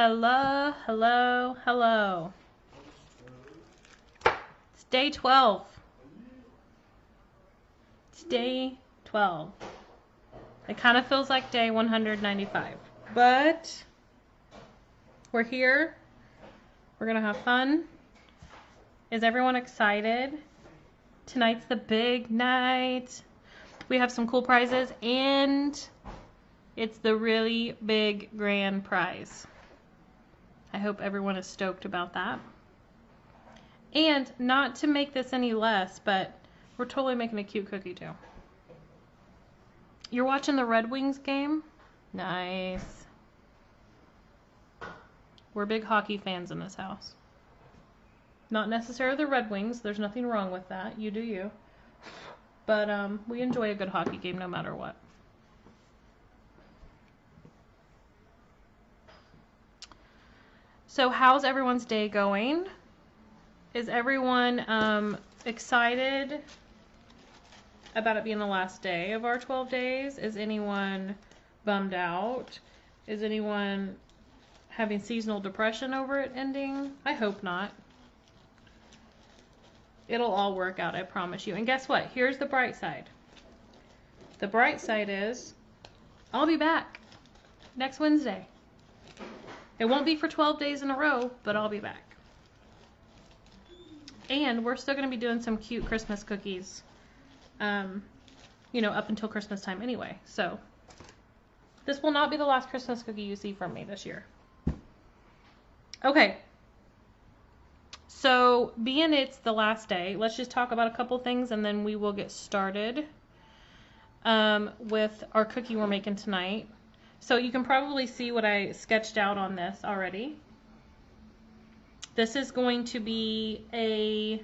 Hello, hello, hello. It's day 12. It's day 12. It kind of feels like day 195. But we're here. We're going to have fun. Is everyone excited? Tonight's the big night. We have some cool prizes and it's the really big grand prize. I hope everyone is stoked about that. And not to make this any less, but we're totally making a cute cookie too. You're watching the Red Wings game? Nice. We're big hockey fans in this house. Not necessarily the Red Wings. There's nothing wrong with that. You do you. But we enjoy a good hockey game no matter what. So how's everyone's day going? Is everyone excited about it being the last day of our 12 days? Is anyone bummed out? Is anyone having seasonal depression over it ending? I hope not. It'll all work out, I promise you. And guess what? Here's the bright side. The bright side is I'll be back next Wednesday. It won't be for 12 days in a row, but I'll be back. And we're still going to be doing some cute Christmas cookies, you know, up until Christmas time anyway. So this will not be the last Christmas cookie you see from me this year. Okay. So being it's the last day, let's just talk about a couple things and then we will get started with our cookie we're making tonight. So you can probably see what I sketched out on this already. This is going to be a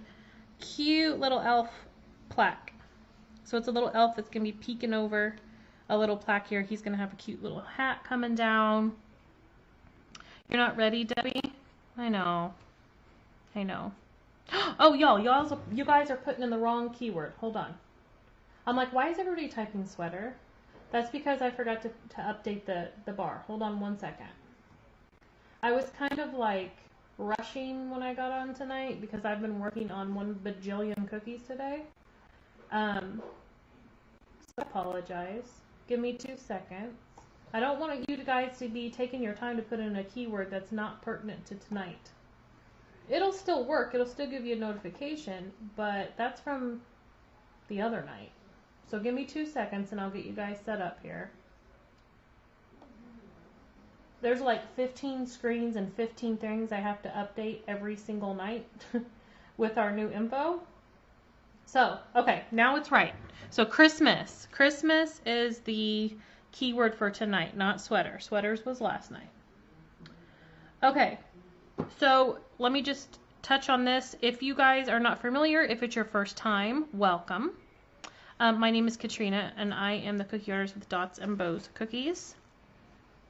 cute little elf plaque. So it's a little elf that's going to be peeking over a little plaque here. He's going to have a cute little hat coming down. You're not ready, Debbie? I know. I know. Oh, you guys are putting in the wrong keyword. Hold on. I'm like, why is everybody typing sweater? That's because I forgot to update the bar. Hold on one second. I was kind of like rushing when I got on tonight because I've been working on 1 bajillion cookies today. So I apologize. Give me 2 seconds. I don't want you guys to be taking your time to put in a keyword that's not pertinent to tonight. It'll still work. It'll still give you a notification, but that's from the other night. So give me 2 seconds and I'll get you guys set up here. There's like 15 screens and 15 things I have to update every single night with our new info. So, okay, now it's right. So Christmas. Christmas is the keyword for tonight, not sweater. Sweaters was last night. Okay, so let me just touch on this. If you guys are not familiar, if it's your first time, welcome. My name is Katrina, and I am the Cookie Artist with Dots and Bows Cookies.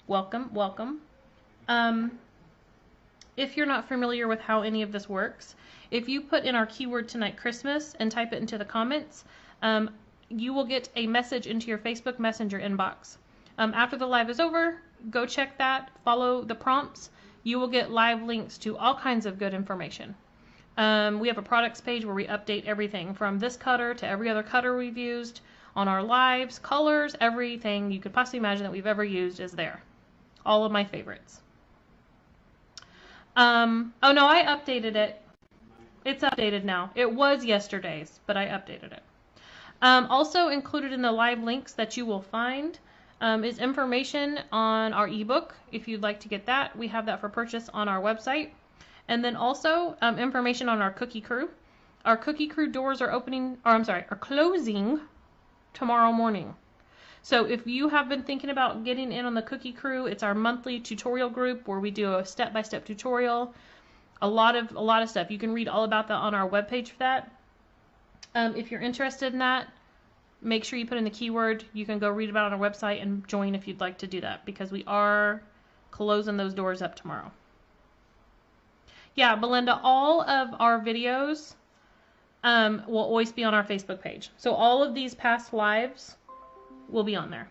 Welcome, welcome. If you're not familiar with how any of this works, if you put in our keyword tonight, Christmas, and type it into the comments, you will get a message into your Facebook Messenger inbox. After the live is over, go check that, follow the prompts. You will get live links to all kinds of good information. We have a products page where we update everything from this cutter to every other cutter we've used on our lives, colors, everything you could possibly imagine that we've ever used is there. All of my favorites. Oh no, I updated it. It's updated now. It was yesterday's, but I updated it. Also included in the live links that you will find is information on our ebook. If you'd like to get that, we have that for purchase on our website. And then also information on our cookie crew. Our cookie crew doors are are closing tomorrow morning. So if you have been thinking about getting in on the cookie crew, it's our monthly tutorial group where we do a step-by-step tutorial. A lot of stuff. You can read all about that on our webpage for that. If you're interested in that, make sure you put in the keyword. You can go read about it on our website and join if you'd like to do that because we are closing those doors up tomorrow. Yeah, Belinda, all of our videos will always be on our Facebook page. So all of these past lives will be on there.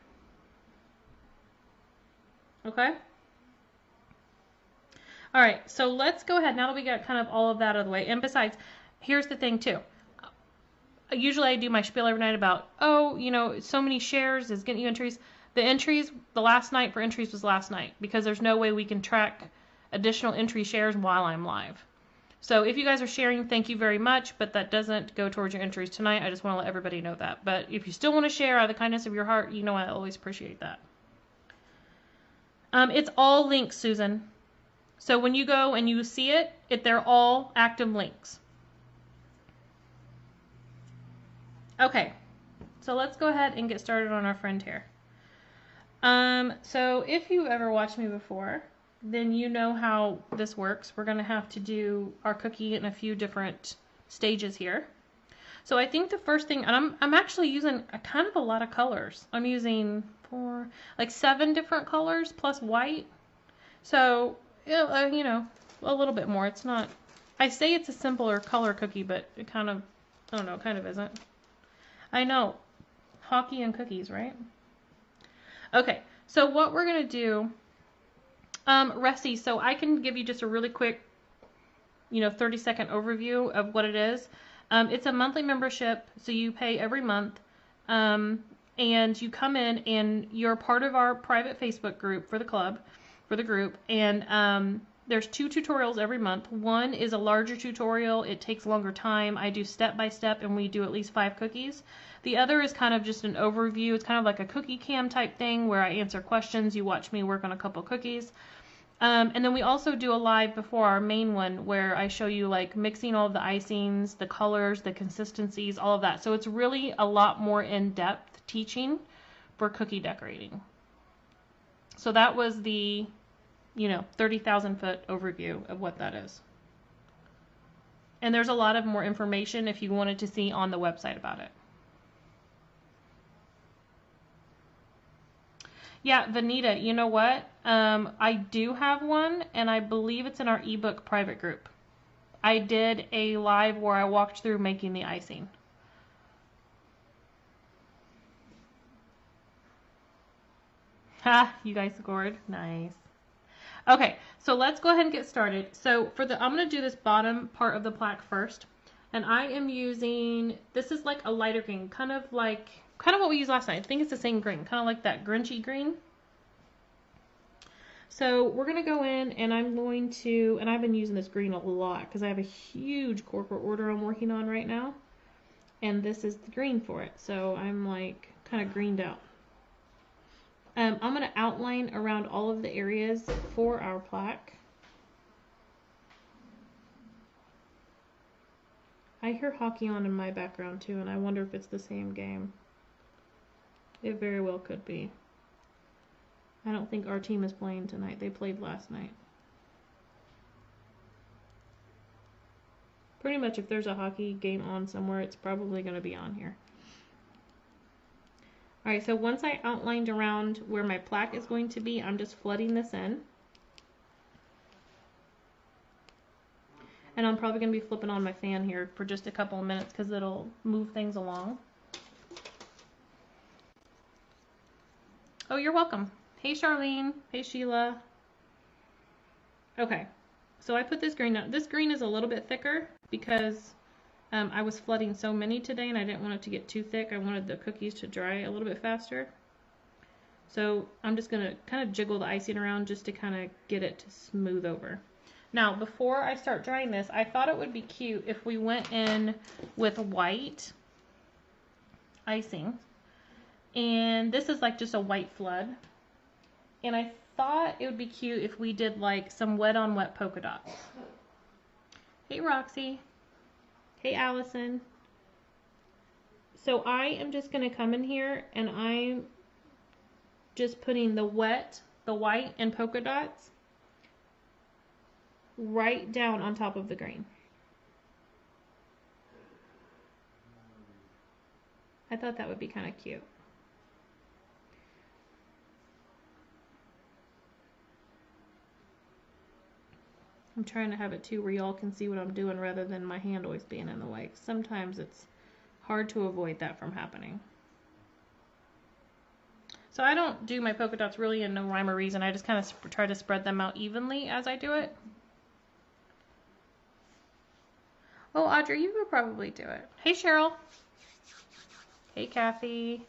Okay? All right, so let's go ahead now that we got kind of all of that out of the way. And besides, here's the thing too. Usually I do my spiel every night about, oh, you know, so many shares is getting you entries. The entries, the last night for entries was last night because there's no way we can track additional entry shares while I'm live. So if you guys are sharing, thank you very much, but that doesn't go towards your entries tonight. I just want to let everybody know that. But if you still want to share out of the kindness of your heart, you know I always appreciate that. It's all links, Susan. So when you go and you see it, they're all active links. Okay, so let's go ahead and get started on our friend here. So if you've ever watched me before, then you know how this works. We're going to have to do our cookie in a few different stages here. So I think the first thing, and I'm actually using kind of a lot of colors. I'm using 7 different colors plus white. So, you know, a little bit more. It's not, I say it's a simpler color cookie, but it kind of, I don't know, kind of isn't. I know, hockey and cookies, right? Okay, so what we're going to do, Ressie, so I can give you just a really quick, 30-second overview of what it is. It's a monthly membership, so you pay every month, and you come in and you're part of our private Facebook group for the club, for the group, and there's 2 tutorials every month. One is a larger tutorial. It takes longer time. I do step by step, and we do at least 5 cookies. The other is kind of just an overview. It's kind of like a cookie cam type thing where I answer questions. You watch me work on a couple cookies. And then we also do a live before our main one where I show you like mixing all of the icings, the colors, the consistencies, all of that. So it's really a lot more in-depth teaching for cookie decorating. So that was the 30,000 foot overview of what that is. And there's a lot of more information if you wanted to see on the website about it. Yeah, Vanita, you know what? I do have one, and I believe it's in our ebook private group. I did a live where I walked through making the icing. Ha, you guys scored. Nice. Okay, so let's go ahead and get started. So I'm going to do this bottom part of the plaque first, and I am using, this is like a lighter green, kind of what we used last night. I think it's the same green, kind of like that grinchy green. So we're going to go in, and I've been using this green a lot because I have a huge corporate order I'm working on right now, and this is the green for it. So I'm like kind of greened out. I'm going to outline around all of the areas for our plaque. I hear hockey on in my background too, and I wonder if it's the same game. It very well could be. I don't think our team is playing tonight. They played last night. Pretty much if there's a hockey game on somewhere, it's probably going to be on here. Alright, so once I outlined around where my plaque is going to be, I'm just flooding this in. And I'm probably going to be flipping on my fan here for just a couple of minutes because it'll move things along. Oh, you're welcome. Hey, Charlene. Hey, Sheila. Okay, so I put this green down. This green is a little bit thicker because I was flooding so many today and I didn't want it to get too thick. I wanted the cookies to dry a little bit faster. So I'm just going to kind of jiggle the icing around just to kind of get it to smooth over. Now, before I start drying this, I thought it would be cute if we went in with white icing. And this is like just a white flood. And I thought it would be cute if we did like some wet on wet polka dots. Hey, Roxy. Hey, Allison. So I am just going to come in here and I'm just putting the white and polka dots right down on top of the green. I thought that would be kind of cute. I'm trying to have it too where y'all can see what I'm doing rather than my hand always being in the way. Sometimes it's hard to avoid that from happening. So I don't do my polka dots really in no rhyme or reason. I just kind of try to spread them out evenly as I do it. Oh, Audrey, you could probably do it. Hey, Cheryl. Hey, Kathy.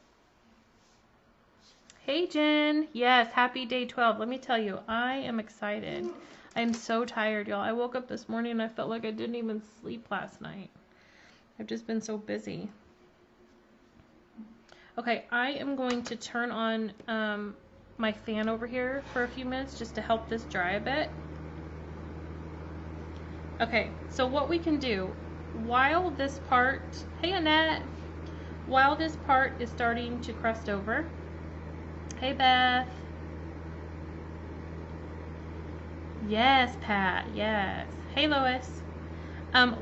Hey, Jen. Yes, happy day 12. Let me tell you, I am excited. I'm so tired, y'all. I woke up this morning and I felt like I didn't even sleep last night. I've just been so busy. Okay, I am going to turn on my fan over here for a few minutes just to help this dry a bit. Okay, so what we can do, while this part, hey Annette, while this part is starting to crust over, hey Beth, yes Pat, yes, hey Lois,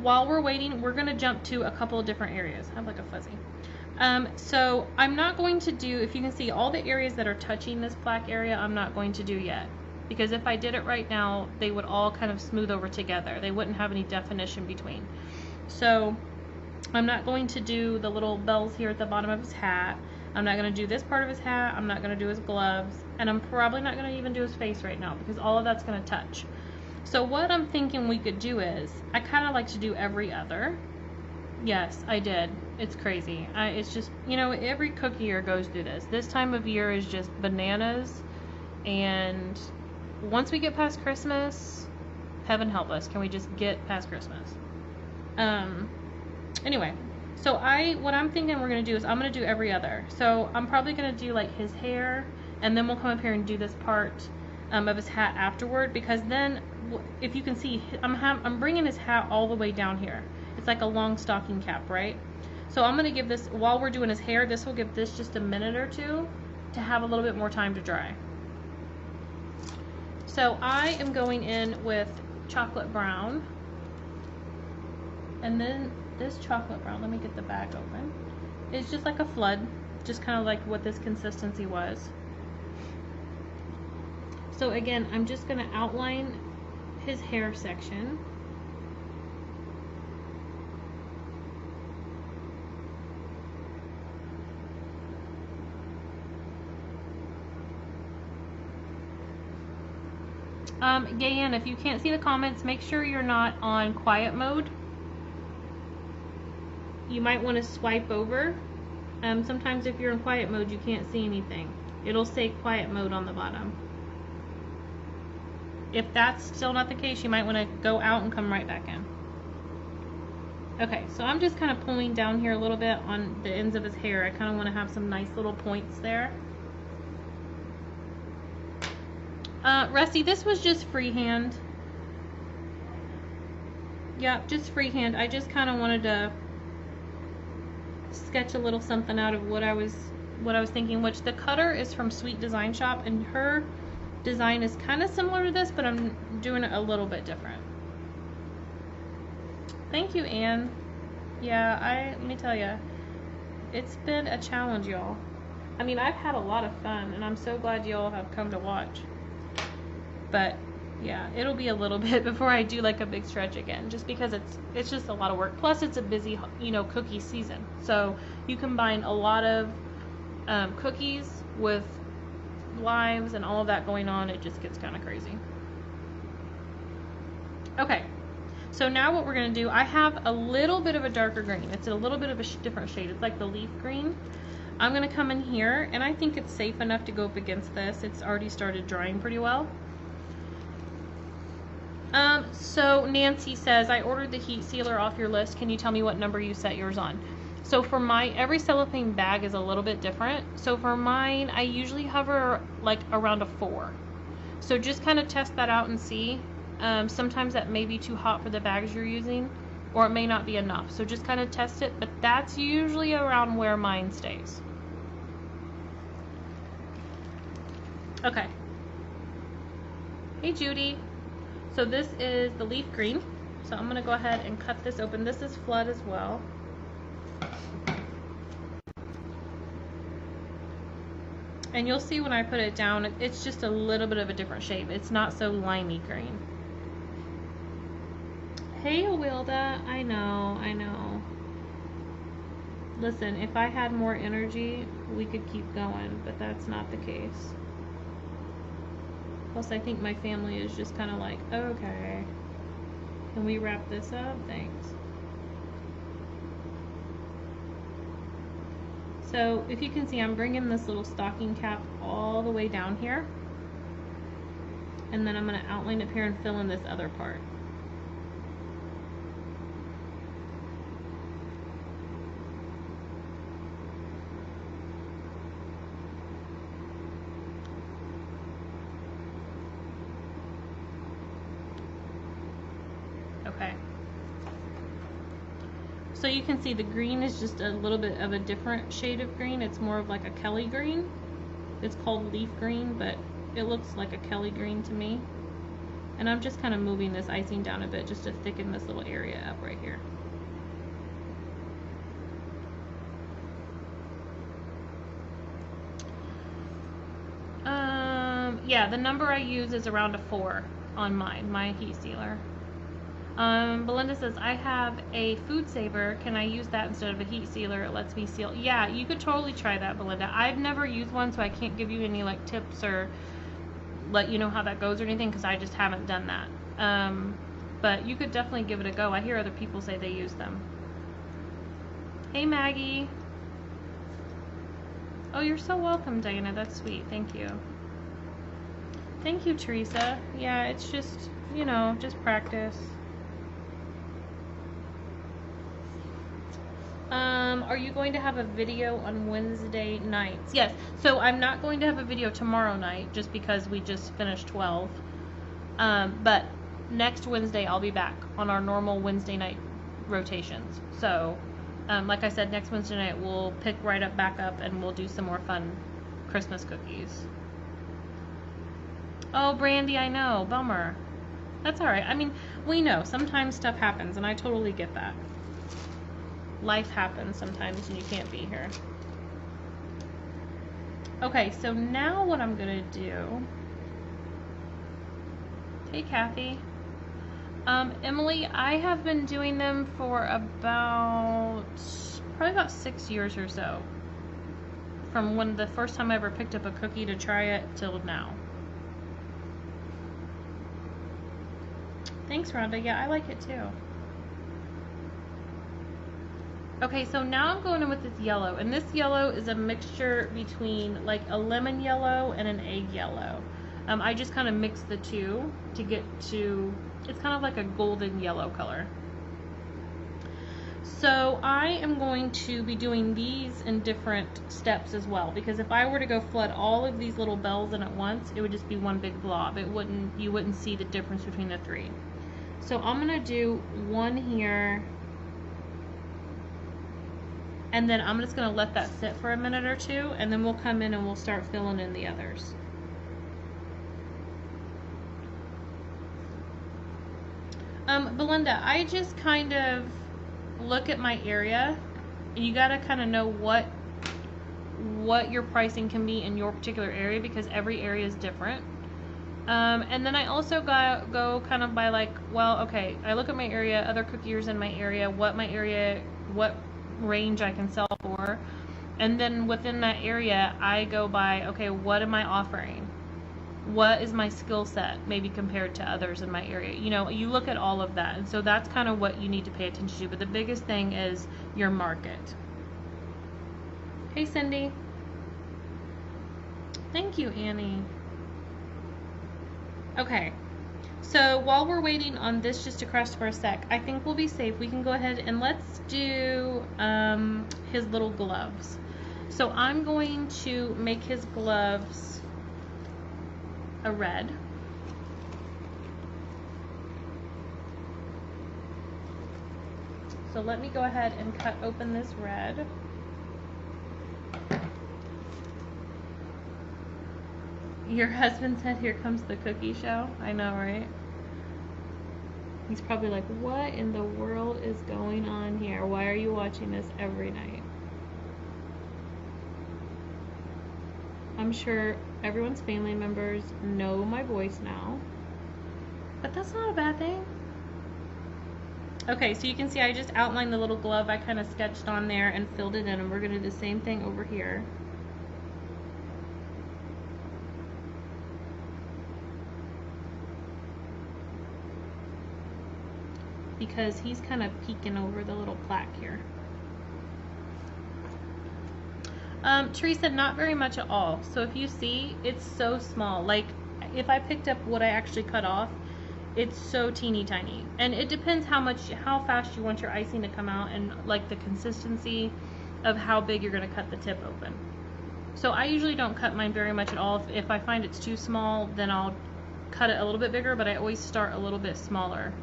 while we're waiting, we're going to jump to a couple of different areas. I have like a fuzzy. So I'm not going to do, if you can see all the areas that are touching this plaque area, I'm not going to do yet. Because if I did it right now, they would all kind of smooth over together. They wouldn't have any definition between. So I'm not going to do the little bells here at the bottom of his hat. I'm not going to do this part of his hat. I'm not going to do his gloves. And I'm probably not going to even do his face right now because all of that's going to touch. So what I'm thinking we could do is, I kind of like to do every other. Yes, I did. It's crazy. It's just, you know, every cookie year goes through this. This time of year is just bananas. And once we get past Christmas, heaven help us. Can we just get past Christmas? Anyway, so what I'm thinking we're going to do is I'm going to do every other. So I'm probably going to do like his hair, and then we'll come up here and do this part of his hat afterward, because then if you can see, I'm bringing his hat all the way down here. It's like a long stocking cap, right? So I'm going to give this, while we're doing his hair, this will give this just a minute or two to have a little bit more time to dry. So I am going in with chocolate brown. And then this chocolate brown, let me get the bag open. It's just like a flood, just kind of like what this consistency was. So again, I'm just going to outline his hair section. Gayan, if you can't see the comments, make sure you're not on quiet mode. You might want to swipe over. Sometimes if you're in quiet mode, you can't see anything. It'll say quiet mode on the bottom. If that's still not the case, you might want to go out and come right back in. Okay, so I'm just kind of pulling down here a little bit on the ends of his hair. I kind of want to have some nice little points there. Rusty, this was just freehand. Yep, just freehand. I just kind of wanted to sketch a little something out of what I was thinking, which the cutter is from Sweet Design Shop, and her design is kind of similar to this, but I'm doing it a little bit different. Thank you, Anne. Yeah, let me tell you, it's been a challenge, y'all. I mean, I've had a lot of fun, and I'm so glad y'all have come to watch. But yeah, it'll be a little bit before I do like a big stretch again, just because it's just a lot of work. Plus, it's a busy, you know, cookie season. So you combine a lot of cookies with lives and all of that going on, it just gets kind of crazy. Okay, so now what we're going to do, I have a little bit of a darker green. It's a little bit of a different shade. It's like the leaf green. I'm going to come in here, and I think it's safe enough to go up against this. It's already started drying pretty well. So Nancy says, I ordered the heat sealer off your list. Can you tell me what number you set yours on? So for every cellophane bag is a little bit different. So for mine, I usually hover like around a 4. So just kind of test that out and see. Sometimes that may be too hot for the bags you're using, or it may not be enough. So just kind of test it, but that's usually around where mine stays. Okay. Hey Judy. So this is the leaf green. So I'm going to go ahead and cut this open. This is flood as well. And you'll see when I put it down, it's just a little bit of a different shape. It's not so limey green. Hey Awilda, I know. Listen, if I had more energy, we could keep going, but that's not the case. Plus, I think my family is just kind of like, okay, can we wrap this up? Thanks. So if you can see, I'm bringing this little stocking cap all the way down here. And then I'm going to outline up here and fill in this other part. Okay. So you can see the green is just a little bit of a different shade of green. It's more of like a Kelly green. It's called leaf green, but it looks like a Kelly green to me. And I'm just kind of moving this icing down a bit just to thicken this little area up right here. Yeah, the number I use is around a 4 on my heat sealer. Belinda says, I have a food saver. Can I use that instead of a heat sealer? It lets me seal. Yeah, you could totally try that, Belinda. I've never used one, so I can't give you any like tips or let you know how that goes or anything, because I just haven't done that. But you could definitely give it a go. I hear other people say they use them. Hey, Maggie. Oh, you're so welcome, Diana. That's sweet. Thank you. Thank you, Teresa. Yeah, it's just, you know, just practice. Are you going to have a video on Wednesday nights? Yes. So I'm not going to have a video tomorrow night just because we just finished 12. But next Wednesday I'll be back on our normal Wednesday night rotations. So, like I said, next Wednesday night we'll pick right up back up and we'll do some more fun Christmas cookies. Oh, Brandy, I know. Bummer. That's all right. I mean, we know sometimes stuff happens, and I totally get that. Life happens sometimes and you can't be here. Okay, so now what I'm gonna do. Hey, Kathy. Emily, I have been doing them for probably about 6 years or so. From when the first time I ever picked up a cookie to try it till now. Thanks, Rhonda. Yeah, I like it too. Okay, so now I'm going in with this yellow, and this yellow is a mixture between like a lemon yellow and an egg yellow. I just kind of mix the two to get to, it's kind of like a golden yellow color. So I am going to be doing these in different steps as well, because if I were to go flood all of these little bells in at once, it would just be one big blob. You wouldn't see the difference between the three. So I'm gonna do one here, and then I'm just gonna let that sit for a minute or two, and then we'll come in and we'll start filling in the others. Belinda, I just kind of look at my area, and you gotta kind of know what your pricing can be in your particular area, because every area is different. And then I also go kind of by like, well, okay, I look at my area, other cookiers in my area, what range I can sell for, and then within that area I go by, okay, what am I offering? What is my skill set maybe compared to others in my area? You know, you look at all of that, and so that's kind of what you need to pay attention to, but the biggest thing is your market. Hey, Cindy. Thank you, Annie. Okay, so while we're waiting on this just to crust for a sec, I think we'll be safe. We can go ahead and let's do his little gloves. So I'm going to make his gloves a red. So let me go ahead and cut open this red. Your husband said, here comes the cookie show. I know, right? He's probably like, what in the world is going on here? Why are you watching this every night? I'm sure everyone's family members know my voice now, but that's not a bad thing. Okay, so you can see I just outlined the little glove I kind of sketched on there and filled it in, and we're going to do the same thing over here. Because he's kind of peeking over the little plaque here. Teresa, not very much at all. So if you see, it's so small. Like, if I picked up what I actually cut off, it's so teeny tiny. And it depends how fast you want your icing to come out, and like the consistency of how big you're going to cut the tip open. So I usually don't cut mine very much at all. If I find it's too small, then I'll cut it a little bit bigger, but I always start a little bit smaller.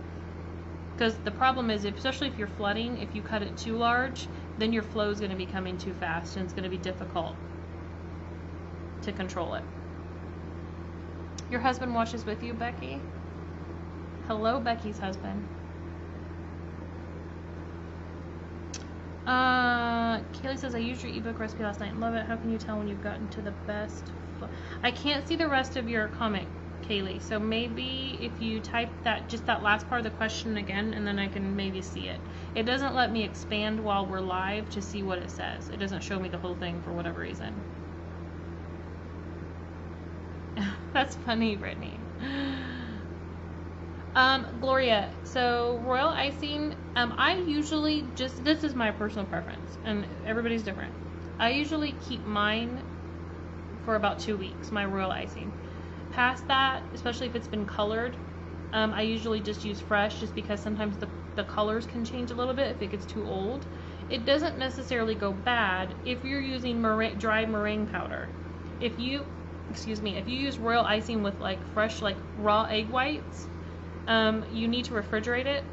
Because the problem is, especially if you're flooding, if you cut it too large, then your flow is going to be coming too fast, and it's going to be difficult to control it. Your husband washes with you, Becky? Hello, Becky's husband. Kaylee says, I used your ebook recipe last night and love it. How can you tell when you've gotten to the best? I can't see the rest of your comment, Kaylee. So maybe if you type just that last part of the question again, and then I can maybe see it. It doesn't let me expand while we're live to see what it says. It doesn't show me the whole thing for whatever reason. That's funny, Brittany. Gloria, so royal icing, I usually this is my personal preference, and everybody's different. I usually keep mine for about 2 weeks, my royal icing. Past that, especially if it's been colored, I usually just use fresh, just because sometimes the colors can change a little bit if it gets too old. It doesn't necessarily go bad if you're using dry meringue powder. If you use royal icing with like fresh, like raw egg whites, you need to refrigerate it,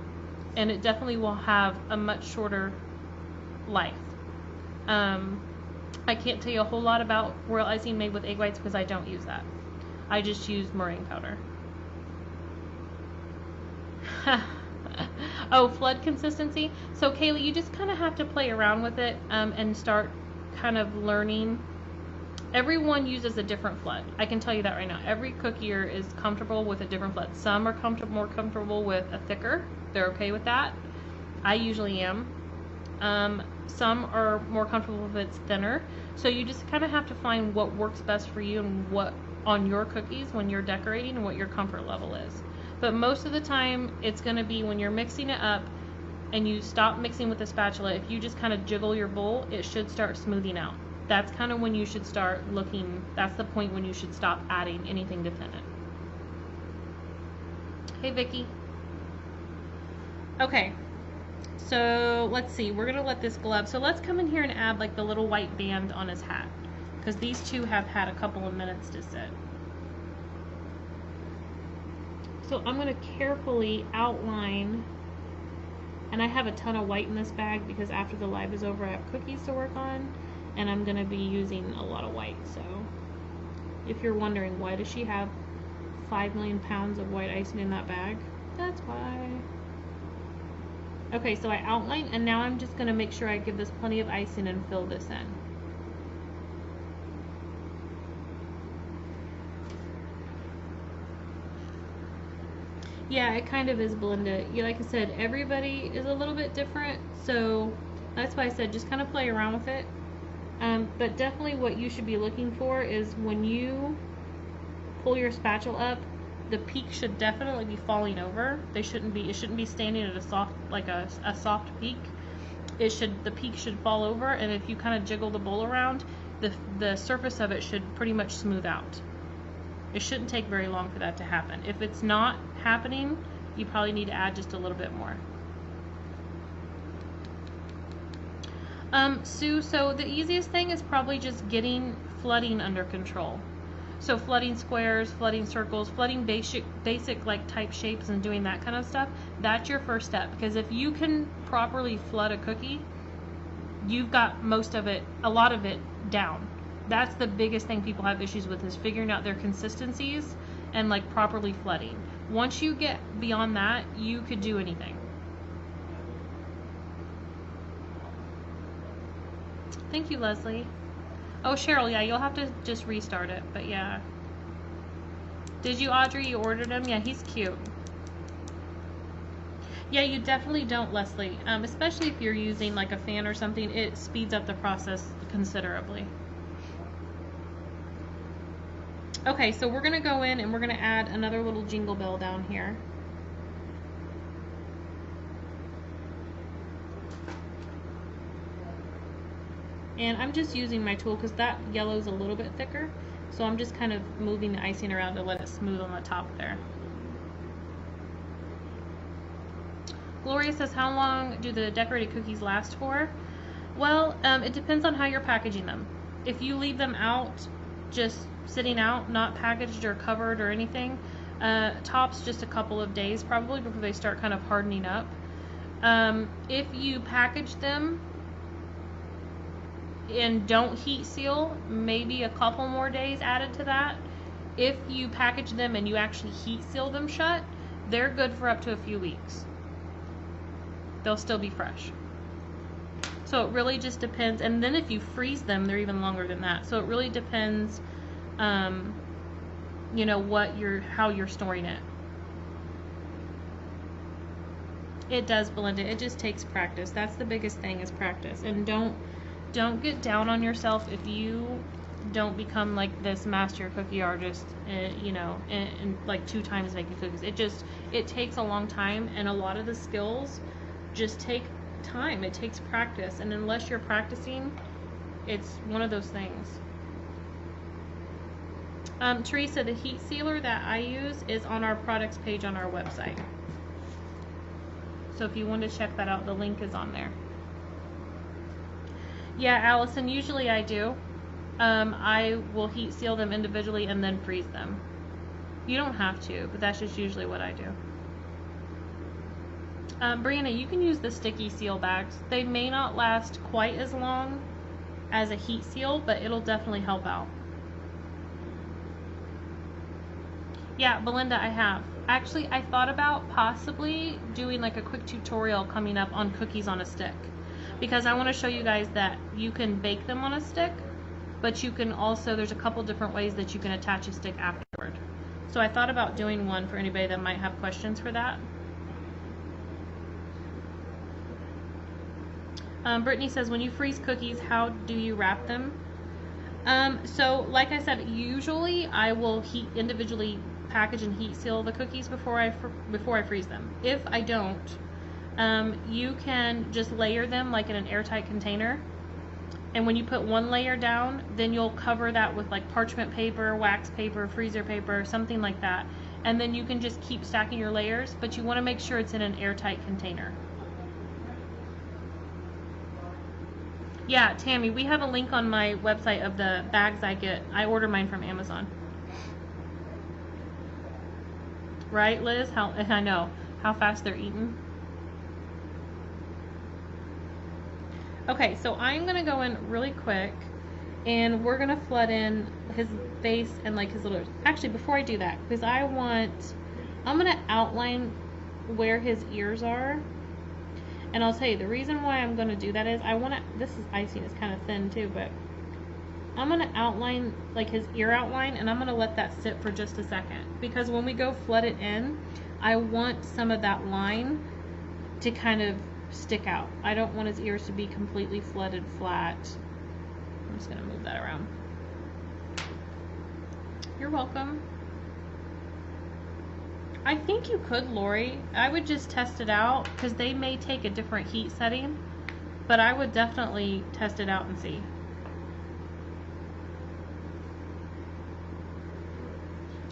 and it definitely will have a much shorter life. I can't tell you a whole lot about royal icing made with egg whites because I don't use that. I just use meringue powder. Oh, flood consistency. So Kaylee, you just kind of have to play around with it and start kind of learning. Everyone uses a different flood. I can tell you that right now. Every cookier is comfortable with a different flood. Some are more comfortable with a thicker. They're okay with that. I usually am. Some are more comfortable if it's thinner. So you just kind of have to find what works best for you and what on your cookies when you're decorating and what your comfort level is. But most of the time, it's going to be when you're mixing it up and you stop mixing with the spatula. If you just kind of jiggle your bowl, it should start smoothing out. That's kind of when you should start looking, that's the point when you should stop adding anything to thin it. Hey, Vicky. Okay, so let's see, we're gonna let this glove, so let's come in here and add like the little white band on his hat, because these two have had a couple of minutes to sit. So I'm gonna carefully outline, and I have a ton of white in this bag because after the live is over I have cookies to work on. And I'm going to be using a lot of white, so if you're wondering why does she have 5 million pounds of white icing in that bag, that's why. Okay, so I outline, and now I'm just going to make sure I give this plenty of icing and fill this in. Yeah, it kind of is blended. Yeah, like I said, everybody is a little bit different, so that's why I said just kind of play around with it. But definitely what you should be looking for is when you pull your spatula up, the peak should definitely be falling over. It shouldn't be standing at a soft, like a soft peak. The peak should fall over, and if you kind of jiggle the bowl around, the surface of it should pretty much smooth out. It shouldn't take very long for that to happen. If it's not happening, you probably need to add just a little bit more. Sue, so the easiest thing is probably just getting flooding under control. So flooding squares, flooding circles, flooding basic like type shapes and doing that kind of stuff, that's your first step. Because if you can properly flood a cookie, you've got most of it, a lot of it down. That's the biggest thing people have issues with, is figuring out their consistencies and like properly flooding. Once you get beyond that, you could do anything. Thank you, Leslie. Oh, Cheryl, yeah, you'll have to just restart it, but yeah. Did you, Audrey? You ordered him? Yeah, he's cute. Yeah, you definitely don't, Leslie. Especially if you're using like a fan or something, it speeds up the process considerably. Okay, so we're gonna go in and we're gonna add another little jingle bell down here. And I'm just using my tool because that yellow's a little bit thicker. So I'm just kind of moving the icing around to let it smooth on the top there. Gloria says, how long do the decorated cookies last for? Well, it depends on how you're packaging them. If you leave them out, just sitting out, not packaged or covered or anything, tops just a couple of days probably before they start kind of hardening up. If you package them and don't heat seal, maybe a couple more days added to that. If you package them and you actually heat seal them shut, they're good for up to a few weeks. They'll still be fresh. So it really just depends. And then if you freeze them, they're even longer than that. So it really depends, you know, how you're storing it. It does, Belinda. It just takes practice. That's the biggest thing, is practice. And don't get down on yourself if you don't become like this master cookie artist, you know, and like 2 times making cookies. It takes a long time, and a lot of the skills just take time. It takes practice, and unless you're practicing, it's one of those things. Teresa, the heat sealer that I use is on our products page on our website. So if you want to check that out, the link is on there. Yeah, Allison, usually I do. I will heat seal them individually and then freeze them. You don't have to, but that's just usually what I do. Brianna, you can use the sticky seal bags. They may not last quite as long as a heat seal, but it'll definitely help out. Yeah, Belinda, I have. Actually, I thought about possibly doing like a quick tutorial coming up on cookies on a stick, because I want to show you guys that you can bake them on a stick, but you can also, there's a couple different ways that you can attach a stick afterward. So I thought about doing one for anybody that might have questions for that. Brittany says, when you freeze cookies, how do you wrap them? So like I said, usually I will individually package and heat seal the cookies before I freeze them. If I don't, you can just layer them like in an airtight container. And when you put one layer down, then you'll cover that with like parchment paper, wax paper, freezer paper, something like that. And then you can just keep stacking your layers, but you want to make sure it's in an airtight container. Yeah, Tammy, we have a link on my website of the bags I get. I order mine from Amazon. Right, Liz? I know how fast they're eaten. Okay, so I'm gonna go in really quick, and we're gonna flood in his face and like his little. Actually, before I do that, because I'm gonna outline where his ears are. And I'll tell you, the reason why I'm going to do that is this icing is kind of thin too, but I'm going to outline like his ear outline, and I'm going to let that sit for just a second, because when we go flood it in, I want some of that line to kind of stick out. I don't want his ears to be completely flooded flat. I'm just going to move that around. You're welcome. I think you could, Lori. I would just test it out, because they may take a different heat setting, but I would definitely test it out and see.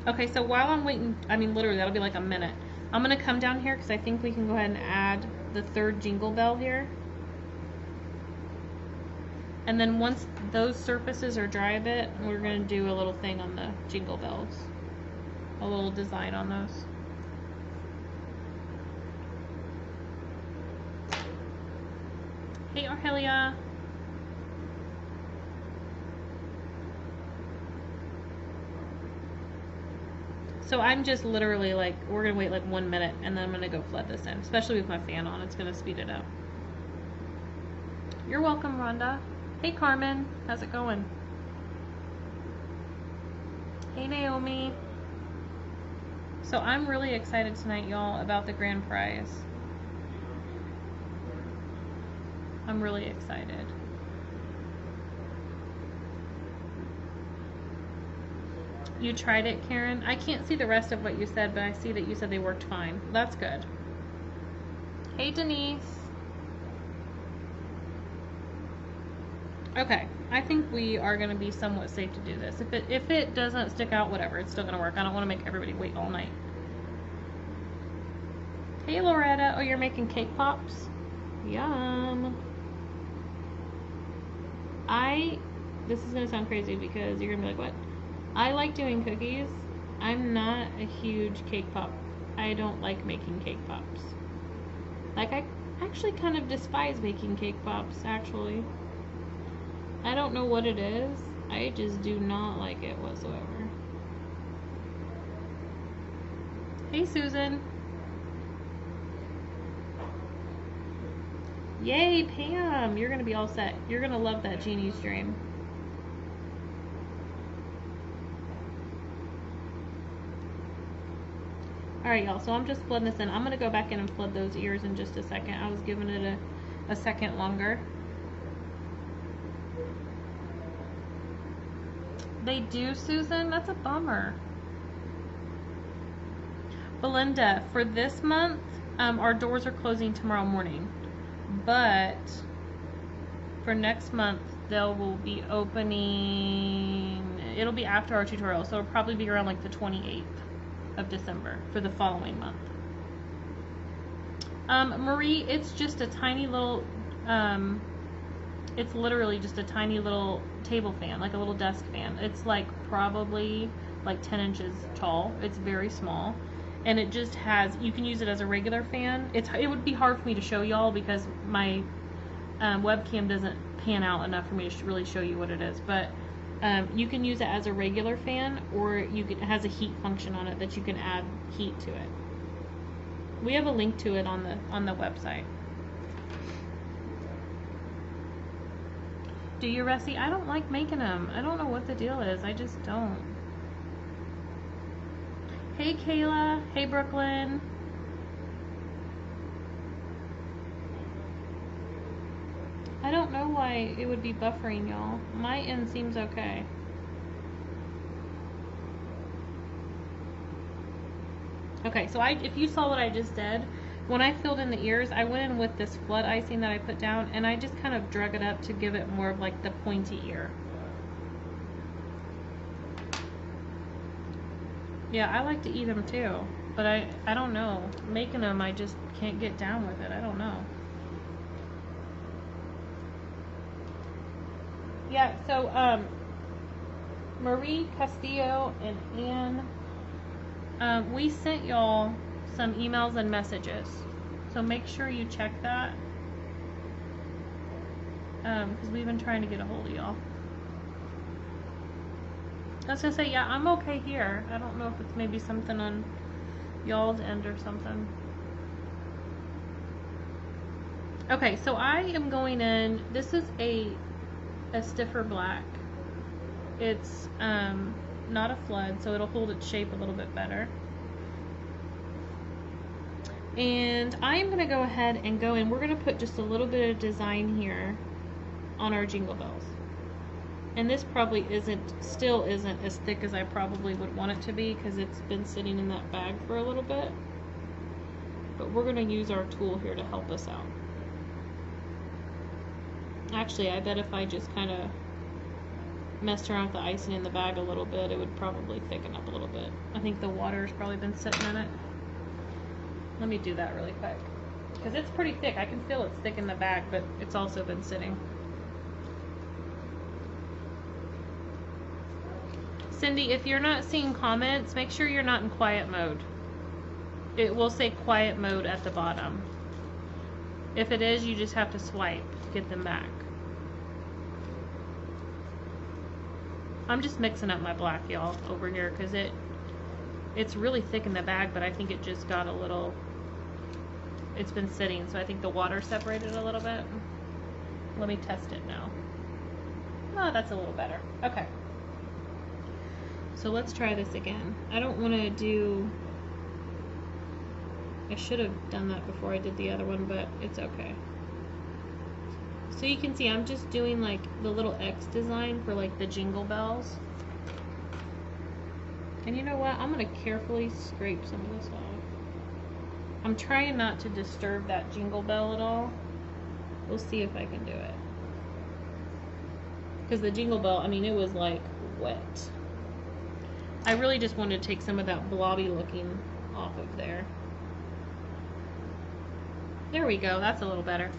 Okay, so while I'm waiting, I mean literally that'll be like a minute, I'm going to come down here because I think we can go ahead and add the third jingle bell here. And then once those surfaces are dry a bit, we're going to do a little thing on the jingle bells. A little design on those. Hey, Arhelia. So I'm just literally like, we're going to wait like 1 minute, and then I'm going to go flood this in, especially with my fan on. It's going to speed it up. You're welcome, Rhonda. Hey, Carmen. How's it going? Hey, Naomi. So I'm really excited tonight, y'all, about the grand prize. I'm really excited. You tried it, Karen? I can't see the rest of what you said, but I see that you said they worked fine. That's good. Hey, Denise. Okay, I think we are going to be somewhat safe to do this. If it doesn't stick out, whatever, it's still going to work. I don't want to make everybody wait all night. Hey, Loretta. Oh, you're making cake pops? Yum. This is going to sound crazy because you're going to be like, what? I like doing cookies. I'm not a huge cake pop. I don't like making cake pops. Like, I actually kind of despise making cake pops, actually. I don't know what it is. I just do not like it whatsoever. Hey, Susan. Yay, Pam. You're going to be all set. You're going to love that genie stream. Alright, y'all. So I'm just flooding this in. I'm going to go back in and flood those ears in just a second. I was giving it a second longer. They do, Susan? That's a bummer. Belinda, for this month, our doors are closing tomorrow morning. But for next month, they will be opening. It'll be after our tutorial, so it'll probably be around like the 28th of December for the following month. Marie, it's just a tiny little, it's literally just a tiny little table fan, like a little desk fan. It's like probably like 10 inches tall. It's very small. And it just has, you can use it as a regular fan. It would be hard for me to show y'all because my webcam doesn't pan out enough for me to really show you what it is. But you can use it as a regular fan, or it has a heat function on it that you can add heat to it. We have a link to it on the website. Do you, Ressie? I don't like making them. I don't know what the deal is. I just don't. Hey, Kayla. Hey, Brooklyn. I don't know why it would be buffering, y'all. My end seems okay. Okay, so if you saw what I just did, when I filled in the ears, I went in with this flood icing that I put down, and I just kind of drug it up to give it more of like the pointy ear. Yeah, I like to eat them too, but I don't know. Making them, I just can't get down with it. I don't know. Yeah, so Marie Castillo and Ann, we sent y'all some emails and messages, so make sure you check that, because we've been trying to get a hold of y'all. I was gonna say, yeah, I'm okay here. I don't know if it's maybe something on y'all's end or something. Okay, so I am going in. This is a stiffer black. It's not a flood, so it'll hold its shape a little bit better. And I am gonna go ahead and go in. We're gonna put just a little bit of design here on our jingle bells. And this probably still isn't as thick as I probably would want it to be because it's been sitting in that bag for a little bit. But we're going to use our tool here to help us out. Actually, I bet if I just kind of messed around with the icing in the bag a little bit, it would probably thicken up a little bit. I think the water's probably been sitting in it. Let me do that really quick. Because it's pretty thick. I can feel it's thick in the bag, but it's also been sitting. Cindy, if you're not seeing comments, make sure you're not in quiet mode. It will say quiet mode at the bottom. If it is, you just have to swipe to get them back. I'm just mixing up my black, y'all, over here, because it's really thick in the bag, but I think it just got a little, it's been sitting, so I think the water separated a little bit. Let me test it now. Oh, that's a little better. Okay. So let's try this again. I don't want to do, I should have done that before I did the other one, but it's okay. So you can see I'm just doing like the little X design for like the jingle bells. And you know what? I'm going to carefully scrape some of this off. I'm trying not to disturb that jingle bell at all. We'll see if I can do it. Because the Jingle Bell, I mean, it was like wet. I really just wanted to take some of that blobby looking off of there. There we go, that's a little better.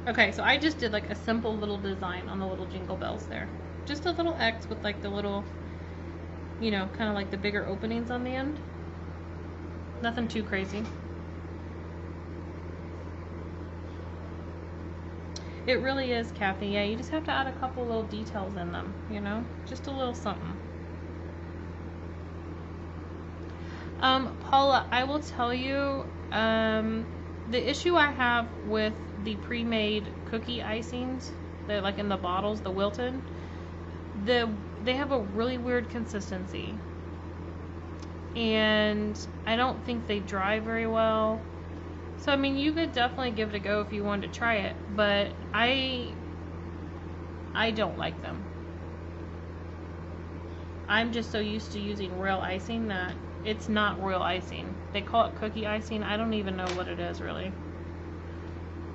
Okay, so I just did like a simple little design on the little Jingle Bells there. Just a little X with like the little, you know, kind of like the bigger openings on the end. Nothing too crazy. It really is, Kathy. Yeah, you just have to add a couple little details in them, you know? Just a little something. Paula, I will tell you, the issue I have with the pre-made cookie icings, they're like in the bottles, the Wilton, they have a really weird consistency. And I don't think they dry very well. So, I mean, you could definitely give it a go if you wanted to try it, but I don't like them. I'm just so used to using royal icing that it's not royal icing. They call it cookie icing. I don't even know what it is, really.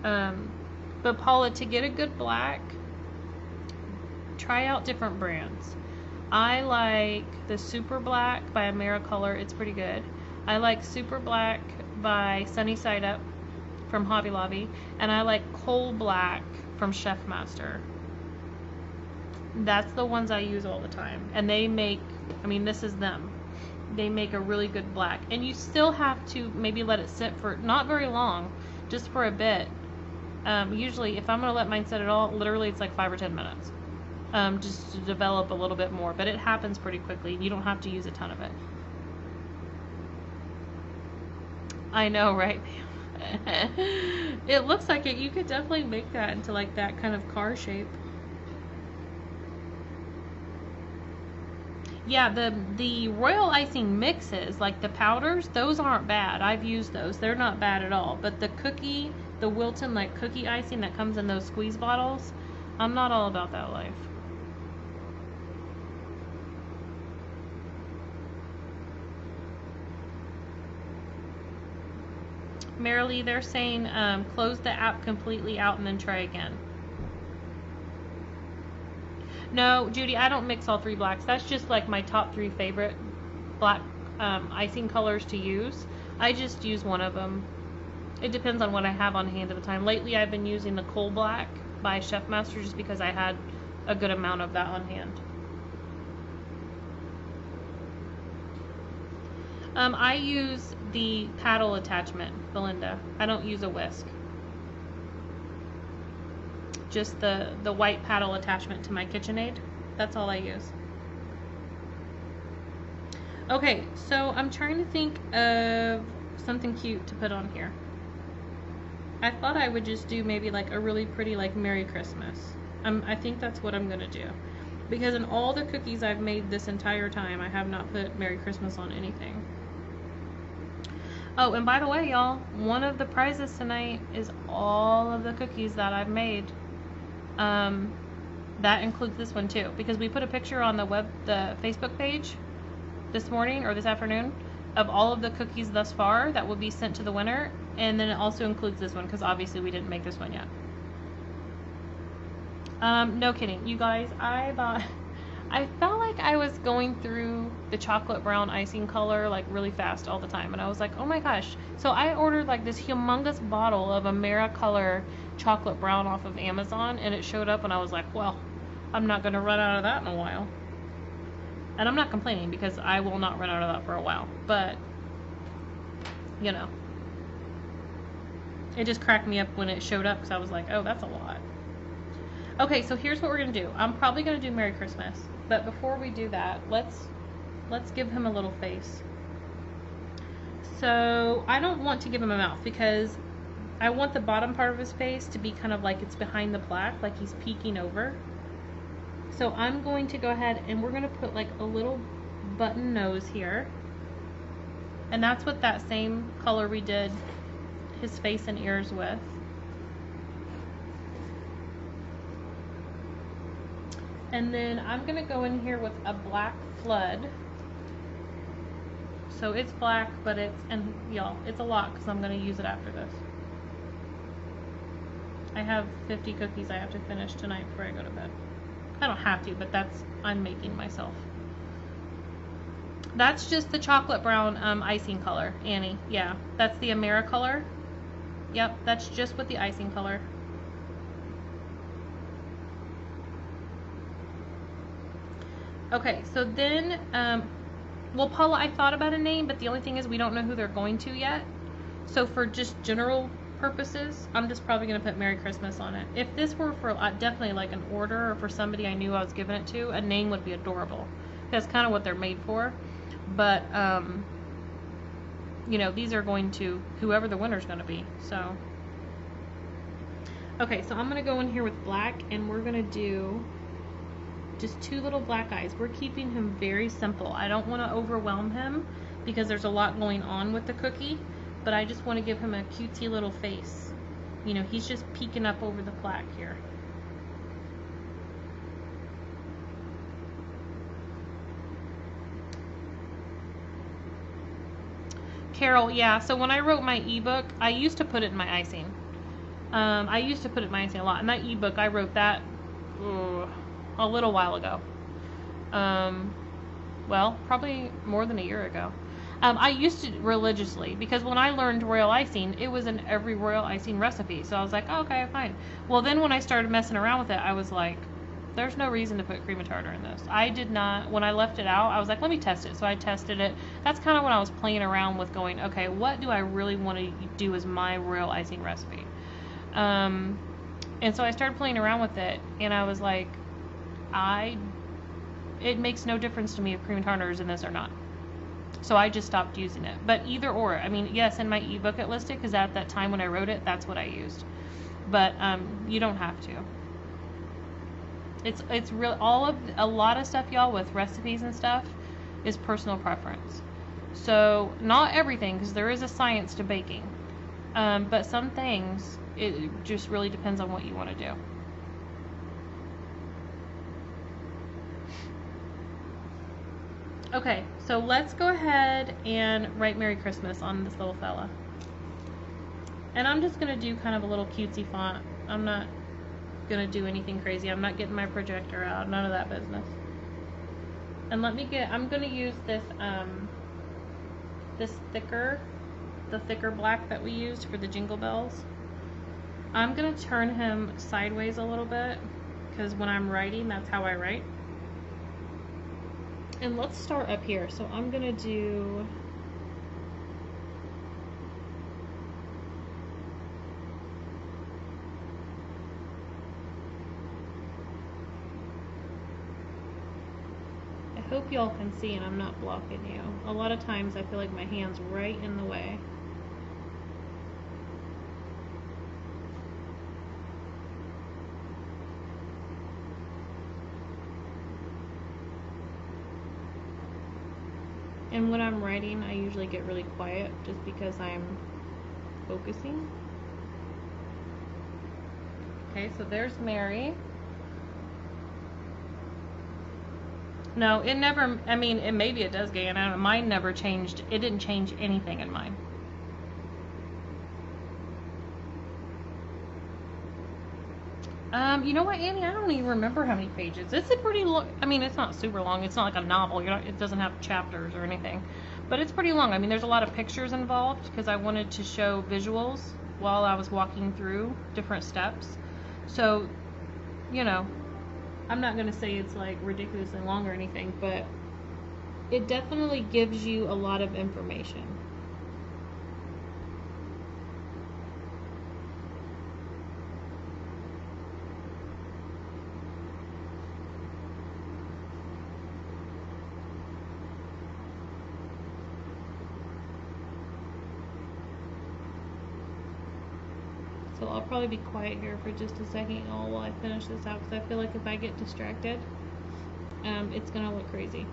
But Paula, to get a good black, try out different brands. I like the Super Black by Americolor. It's pretty good. I like Super Black by Sunny Side Up from Hobby Lobby, and I like Coal Black from Chef Master. That's the ones I use all the time, and they make, I mean, this is them. They make a really good black, and you still have to maybe let it sit for not very long, just for a bit. Usually, if I'm going to let mine sit at all, literally it's like 5 or 10 minutes, just to develop a little bit more, but it happens pretty quickly. You don't have to use a ton of it. I know, right? It looks like it. You could definitely make that into like that kind of car shape. Yeah, the royal icing mixes, like the powders, those aren't bad. I've used those. They're not bad at all. But the Wilton like cookie icing that comes in those squeeze bottles, I'm not all about that life. Marilee, they're saying close the app completely out and then try again. No, Judy, I don't mix all 3 blacks. That's just like my top 3 favorite black icing colors to use. I just use one of them. It depends on what I have on hand at the time. Lately, I've been using the Coal Black by Chef Master just because I had a good amount of that on hand. I use the paddle attachment, Belinda. I don't use a whisk. Just the white paddle attachment to my KitchenAid. That's all I use. Okay, so I'm trying to think of something cute to put on here. I thought I would just do maybe like a really pretty like Merry Christmas. I think that's what I'm gonna do. Because in all the cookies I've made this entire time, I have not put Merry Christmas on anything. Oh, and by the way, y'all, one of the prizes tonight is all of the cookies that I've made. That includes this one too, because we put a picture on the Facebook page this morning or this afternoon of all of the cookies thus far that will be sent to the winner, and then it also includes this one because obviously we didn't make this one yet. No kidding, you guys, I felt like I was going through the chocolate brown icing color like really fast all the time, and I was like, oh my gosh. So I ordered like this humongous bottle of Americolor chocolate brown off of Amazon, and it showed up, and I was like, well, I'm not going to run out of that in a while. And I'm not complaining because I will not run out of that for a while, but you know, it just cracked me up when it showed up because I was like, oh, that's a lot. Okay, so here's what we're going to do. I'm probably going to do Merry Christmas. But before we do that, let's give him a little face. So I don't want to give him a mouth because I want the bottom part of his face to be kind of like it's behind the plaque, like he's peeking over. So I'm going to go ahead and we're going to put like a little button nose here. And that's what that same color we did his face and ears with. And then I'm going to go in here with a black flood. So it's black, but it's, and y'all, it's a lot because I'm going to use it after this. I have 50 cookies I have to finish tonight before I go to bed. I don't have to, but I'm making myself. That's just the chocolate brown icing color, Annie. Yeah, that's the AmeriColor. Yep, that's just with the icing color. Okay, so then, well, Paula, I thought about a name, but the only thing is we don't know who they're going to yet. So for just general purposes, I'm just probably going to put Merry Christmas on it. If this were for definitely like an order or for somebody I knew I was giving it to, a name would be adorable. That's kind of what they're made for. But, you know, these are going to whoever the winner's going to be. So, okay, so I'm going to go in here with black, and we're going to do just 2 little black eyes. We're keeping him very simple. I don't want to overwhelm him because there's a lot going on with the cookie, but I just want to give him a cutesy little face. You know, he's just peeking up over the plaque here. Carol, yeah, so when I wrote my ebook, I used to put it in my icing. I used to put it in my icing a lot. And that ebook, I wrote that a little while ago. Well, probably more than a year ago. I used to religiously, because when I learned royal icing, it was in every royal icing recipe. So I was like, oh, okay, fine. Well, then when I started messing around with it, I was like, there's no reason to put cream of tartar in this. I did not, when I left it out, I was like, let me test it. So I tested it. That's kind of when I was playing around with going, okay, what do I really want to do as my royal icing recipe? And so I started playing around with it, and I was like, it makes no difference to me if cream and tartar is in this or not. So I just stopped using it. But either or, I mean, yes, in my ebook at Listed, because at that time when I wrote it, that's what I used. But you don't have to. It's real. A lot of stuff, y'all, with recipes and stuff is personal preference. So not everything, because there is a science to baking. But some things, it just really depends on what you want to do. Okay, so let's go ahead and write Merry Christmas on this little fella. And I'm just going to do kind of a little cutesy font. I'm not going to do anything crazy. I'm not getting my projector out. None of that business. And I'm going to use this, the thicker black that we used for the jingle bells. I'm going to turn him sideways a little bit, because when I'm writing, that's how I write. And let's start up here. So I'm going to do I hope y'all can see and I'm not blocking you. A lot of times I feel like my hand's right in the way. And when I'm writing, I usually get really quiet just because I'm focusing. Okay, so there's Mary. No, it never, I mean, maybe it does, Gay, and I don't know, mine never changed. It didn't change anything in mine. You know what, Annie? I don't even remember how many pages. It's a pretty long, I mean, it's not super long. It's not like a novel. It doesn't have chapters or anything. But it's pretty long. I mean, there's a lot of pictures involved because I wanted to show visuals while I was walking through different steps. So, you know, I'm not going to say it's like ridiculously long or anything, but it definitely gives you a lot of information. So I'll probably be quiet here for just a second, y'all, while I finish this out, because I feel like if I get distracted, it's going to look crazy.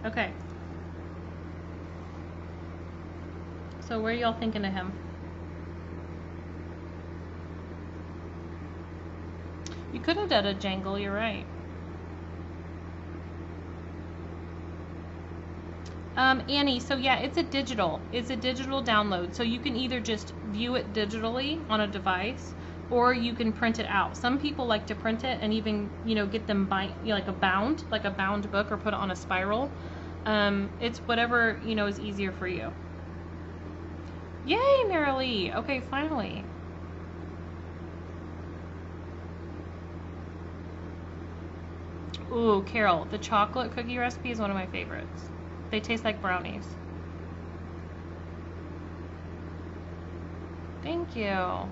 Okay. So where are y'all thinking of him? You could have done a jangle, you're right. Annie, so yeah, it's a digital download. So you can either just view it digitally on a device, or you can print it out. Some people like to print it and even, get them like a bound book, or put it on a spiral. It's whatever, is easier for you. Yay, Marilee. Okay, finally. Ooh, Carol, the chocolate cookie recipe is one of my favorites. They taste like brownies. Thank you.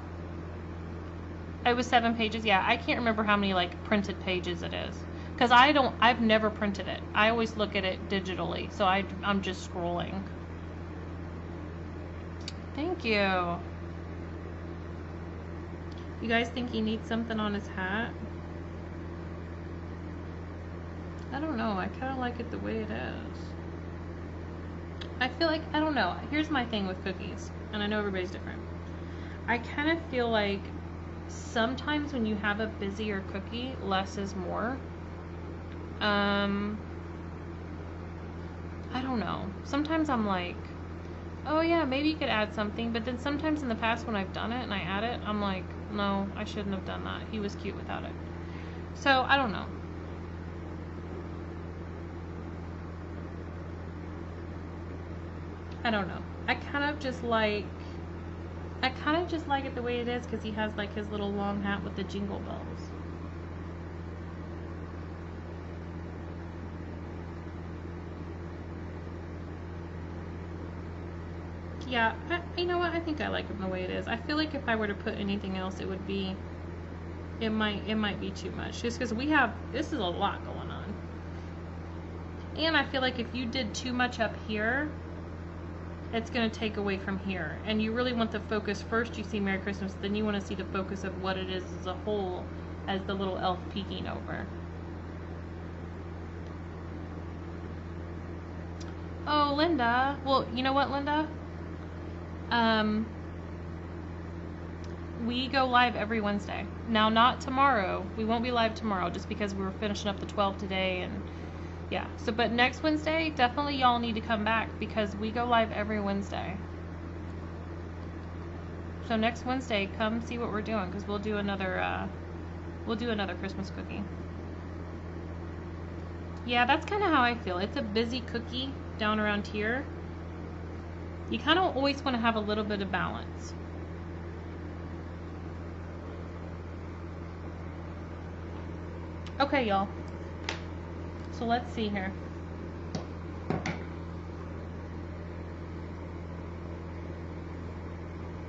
It was 7 pages. Yeah, I can't remember how many like printed pages it is, because I've never printed it. I always look at it digitally, so I'm just scrolling. Thank you. You guys think he needs something on his hat? I don't know. I kind of like it the way it is. I feel like, I don't know. Here's my thing with cookies, and I know everybody's different. I kind of feel like sometimes when you have a busier cookie, less is more. I don't know. Sometimes I'm like, oh yeah, maybe you could add something, but then sometimes in the past when I've done it and I add it, I'm like, no, I shouldn't have done that. He was cute without it. So, I don't know. I don't know. I kind of just like it the way it is, because he has like his little long hat with the jingle bells. Yeah, you know what? I think I like him the way it is. I feel like if I were to put anything else, it might be too much. Just because this is a lot going on. And I feel like if you did too much up here, it's going to take away from here. And you really want the focus. First you see Merry Christmas, then you want to see the focus of what it is as a whole, as the little elf peeking over. Oh, Linda. Well, you know what, Linda? We go live every Wednesday. Now, not tomorrow. We won't be live tomorrow, just because we were finishing up the 12 today, and yeah. So, but next Wednesday, definitely y'all need to come back, because we go live every Wednesday. So next Wednesday, come see what we're doing, because we'll do another Christmas cookie. Yeah, that's kind of how I feel. It's a busy cookie down around here. You kind of always want to have a little bit of balance. Okay, y'all. So let's see here.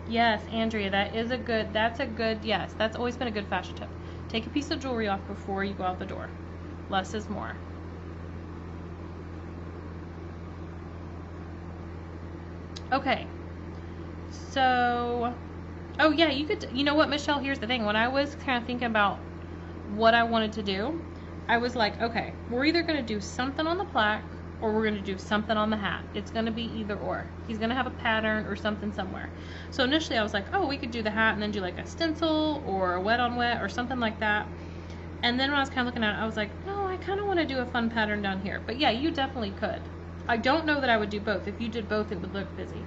Yes, Andrea, that's a good, yes, that's always been a good fashion tip. Take a piece of jewelry off before you go out the door. Less is more. Okay, so, oh yeah, you know what, Michelle, here's the thing. When I was kind of thinking about what I wanted to do, I was like, okay, we're either going to do something on the plaque, or we're going to do something on the hat. It's going to be either or. He's going to have a pattern or something somewhere. So initially I was like, oh, we could do the hat and then do like a stencil or a wet on wet or something like that. And then when I was kind of looking at it, I was like, no, I kind of want to do a fun pattern down here. But yeah, you definitely could. I don't know that I would do both. If you did both, it would look busy.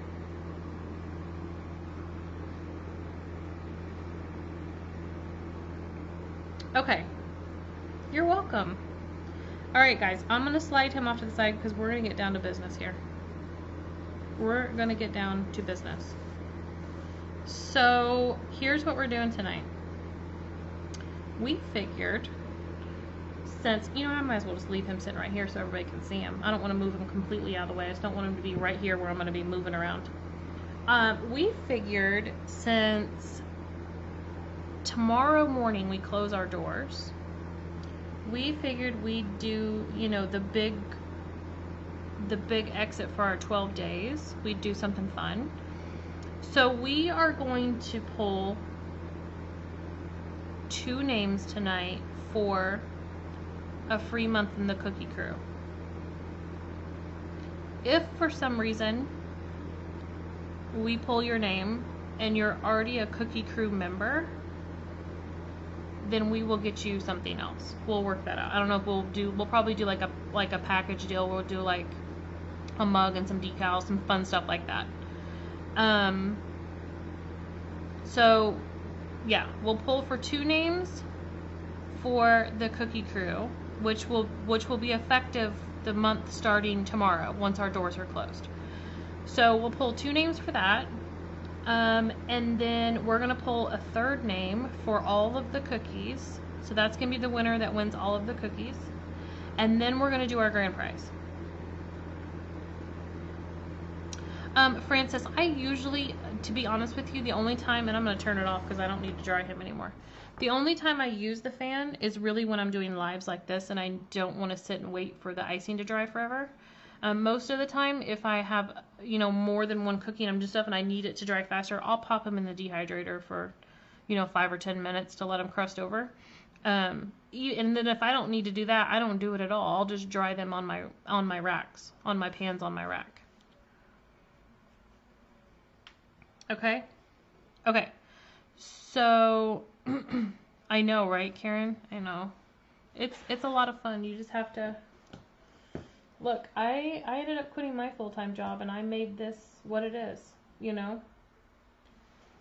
Okay. You're welcome. Alright guys, I'm going to slide him off to the side because we're going to get down to business here. We're going to get down to business. So, here's what we're doing tonight. We figured, since, I might as well just leave him sitting right here so everybody can see him. I don't want to move him completely out of the way. I just don't want him to be right here where I'm going to be moving around. We figured, since tomorrow morning we close our doors, we figured we'd do, the big exit for our 12 days. We'd do something fun. So we are going to pull 2 names tonight for a free month in the Cookie Crew. If for some reason we pull your name and you're already a Cookie Crew member, then we will get you something else. We'll work that out. I don't know if we'll probably do like a package deal. We'll do like a mug and some decals, some fun stuff like that. So yeah, we'll pull for 2 names for the cookie crew, which will be effective the month starting tomorrow once our doors are closed. So we'll pull 2 names for that. And then we're going to pull a 3rd name for all of the cookies. So that's going to be the winner that wins all of the cookies. And then we're going to do our grand prize. Francis, I usually, to be honest with you, the only time, and I'm going to turn it off because I don't need to dry him anymore. The only time I use the fan is really when I'm doing lives like this and I don't want to sit and wait for the icing to dry forever. Most of the time, if I have, more than one cookie and I'm just stuff and I need it to dry faster, I'll pop them in the dehydrator for, 5 or 10 minutes to let them crust over. And then if I don't need to do that, I don't do it at all. I'll just dry them on my racks, on my pans on my rack. Okay? Okay. So, I know, right, Karen? I know. It's a lot of fun. You just have to... Look, I ended up quitting my full-time job and I made this what it is,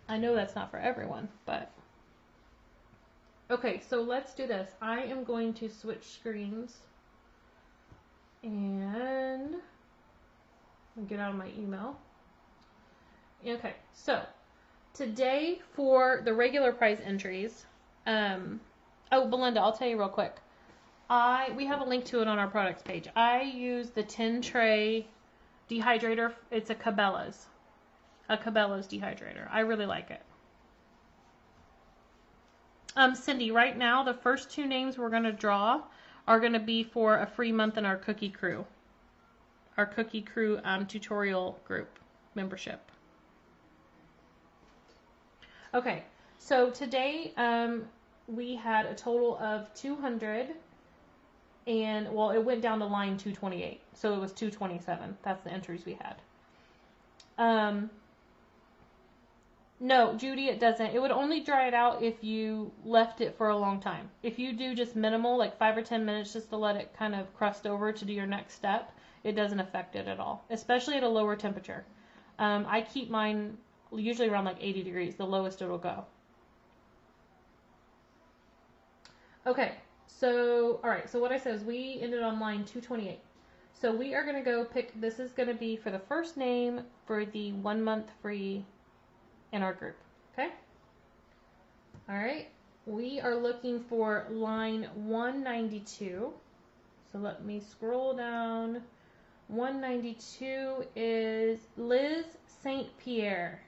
I know that's not for everyone, but... Okay, so let's do this. I am going to switch screens and get out of my email. Okay, so today for the regular prize entries, Belinda, I'll tell you real quick. We have a link to it on our products page. I use the 10 tray dehydrator. It's a Cabela's dehydrator. I really like it. Cindy, right now the first 2 names we're going to draw are going to be for a free month in our Cookie Crew. Our Cookie Crew tutorial group membership. Okay, so today we had a total of 200, and well, it went down to line 228, so it was 227. That's the entries we had. No, Judy, it doesn't. It would only dry it out if you left it for a long time. If you do just minimal, like 5 or 10 minutes just to let it kind of crust over to do your next step, it doesn't affect it at all, especially at a lower temperature. I keep mine usually around like 80 degrees, the lowest it'll go. Okay, so, all right, so what I said is we ended on line 228. So we are going to go pick, this is going to be for the first name for the 1 month free in our group, okay? All right, we are looking for line 192. So let me scroll down. 192 is Liz St. Pierre.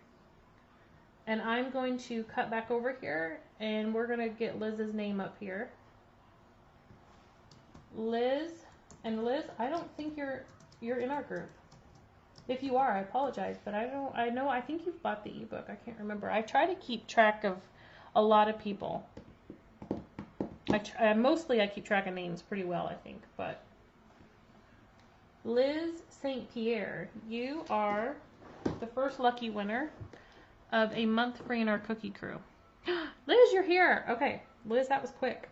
And I'm going to cut back over here, and we're going to get Liz's name up here. Liz, and Liz, I don't think you're in our group. If you are, I apologize, but I think you've bought the ebook. I can't remember. I try to keep track of a lot of people. Mostly I keep track of names pretty well, I think, but Liz St. Pierre, you are the first lucky winner of a month free in our Cookie Crew. Liz, you're here. Okay, Liz, that was quick.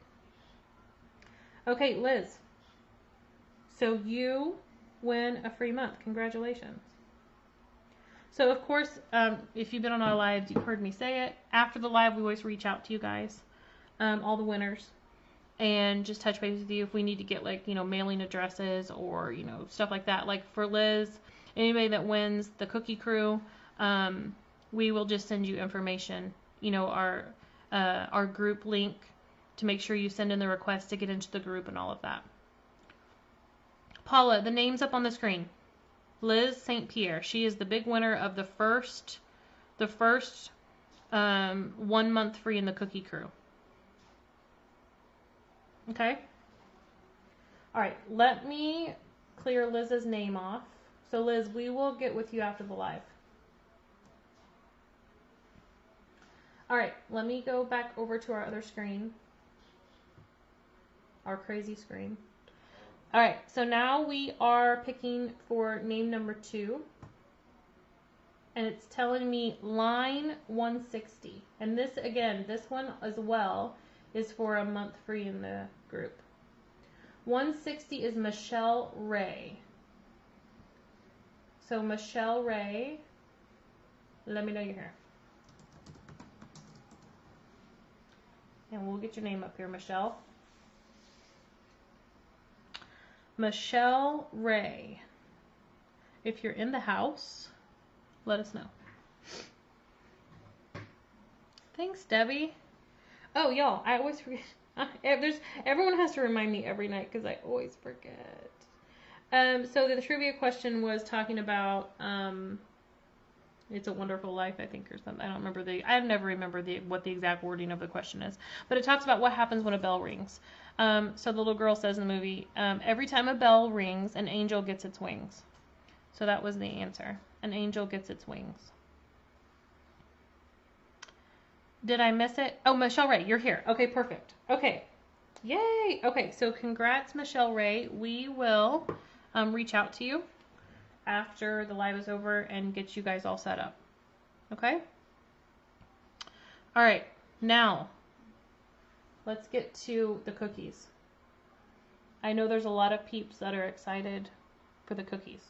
Okay, Liz. So you win a free month. Congratulations. So, of course, if you've been on our lives, you've heard me say it. After the live, we always reach out to you guys, all the winners, and just touch base with you if we need to get, like, mailing addresses or, stuff like that. Like for Liz, anybody that wins the Cookie Crew, we will just send you information, our group link to make sure you send in the request to get into the group and all of that. Paula, the name's up on the screen. Liz St. Pierre. She is the big winner of the first 1 month free in the Cookie Crew. Okay? All right, let me clear Liz's name off. So Liz, we will get with you after the live. All right, let me go back over to our other screen. Our crazy screen. All right, so now we are picking for name number 2. And it's telling me line 160. And this, again, this one as well is for a month free in the group. 160 is Michelle Ray. So Michelle Ray, let me know you're here. And we'll get your name up here, Michelle. Michelle Ray. If you're in the house, let us know. Thanks, Debbie. Oh, y'all, I always forget. Everyone has to remind me every night because I always forget. So the trivia question was talking about It's a Wonderful Life, I think, or something. I never remember what the exact wording of the question is. But it talks about what happens when a bell rings. So the little girl says in the movie, every time a bell rings, an angel gets its wings. So that was the answer. An angel gets its wings. Did I miss it? Oh, Michelle Ray, you're here. Okay, perfect. Okay. Yay. Okay, so congrats, Michelle Ray. We will reach out to you after the live is over and get you guys all set up. Okay? All right. Now, let's get to the cookies. I know there's a lot of peeps that are excited for the cookies.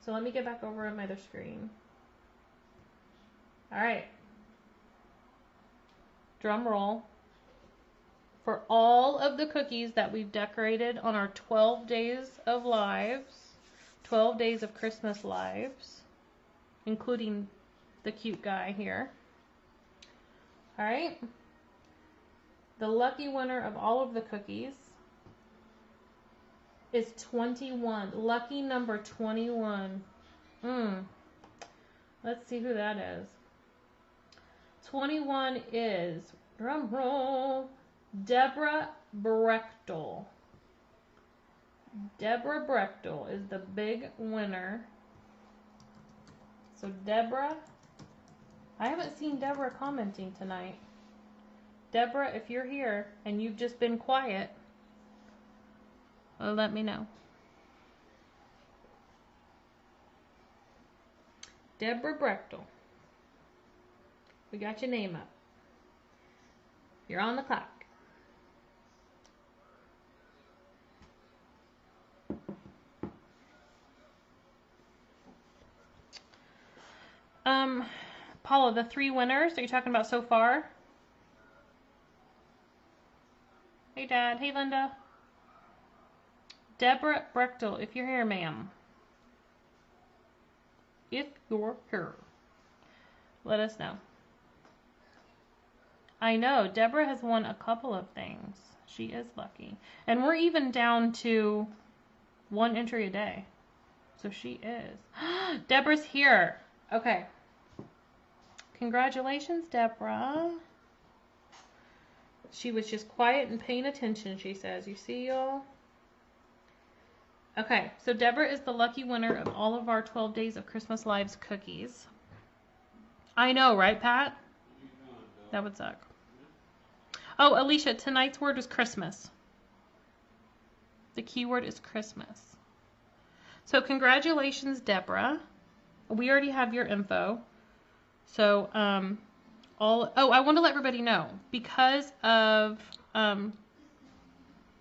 So let me get back over on my other screen. All right. Drum roll. For all of the cookies that we've decorated on our 12 days of lives, 12 days of Christmas lives, including the cute guy here. All right. The lucky winner of all of the cookies is 21. Lucky number 21. Let's see who that is. 21 is, drum roll, Deborah Brechtel. Deborah Brechtel is the big winner. So Deborah, I haven't seen Deborah commenting tonight. Deborah, if you're here and you've just been quiet, let me know. Deborah Brechtel. We got your name up. You're on the clock. Paula, the 3 winners that you're talking about so far. Hey, Dad. Hey, Linda. Deborah Brechtel, if you're here, ma'am. If you're here, let us know. I know. Deborah has won a couple of things. She is lucky. And we're even down to 1 entry a day. So she is. Deborah's here. Okay. Congratulations, Deborah. She was just quiet and paying attention, she says. You see, y'all? Okay, so Deborah is the lucky winner of all of our 12 Days of Christmas Lives cookies. I know, right, Pat? That would suck. Oh, Alicia, tonight's word is Christmas. The keyword is Christmas. So congratulations, Deborah. We already have your info. So, I want to let everybody know, because of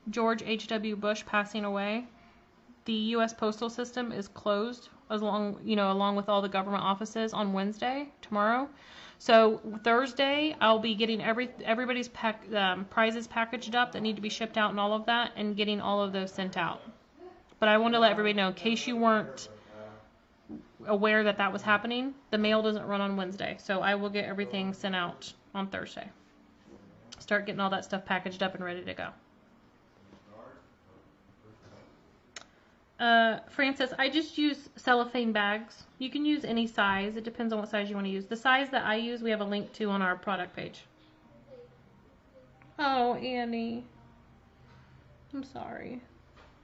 George H.W. Bush passing away, the U.S. postal system is closed along with all the government offices on Wednesday, tomorrow. So Thursday, I'll be getting everybody's prizes packaged up that need to be shipped out and all of that, and getting all of those sent out. But I want to let everybody know, in case you weren't aware that was happening, the mail doesn't run on Wednesday. So I will get everything sent out on Thursday. Start getting all that stuff packaged up and ready to go. Francis, I just use cellophane bags. You can use any size. It depends on what size you want to use. The size that I use, we have a link to on our product page. Oh, Annie. I'm sorry.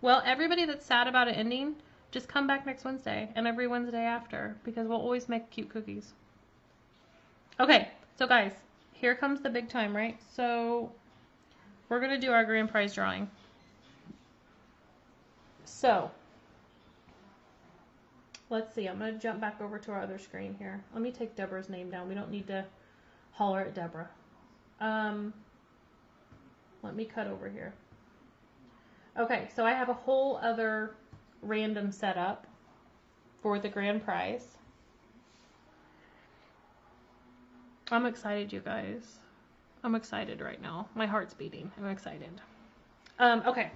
Well, everybody that's sad about it ending, just come back next Wednesday and every Wednesday after, because we'll always make cute cookies. Okay, so guys, here comes the big time, right? So we're going to do our grand prize drawing. So let's see. I'm going to jump back over to our other screen here. Let me take Deborah's name down. We don't need to holler at Deborah. Let me cut over here. Okay, so I have a whole other random setup for the grand prize. I'm excited, you guys. I'm excited right now. My heart's beating. I'm excited. Okay.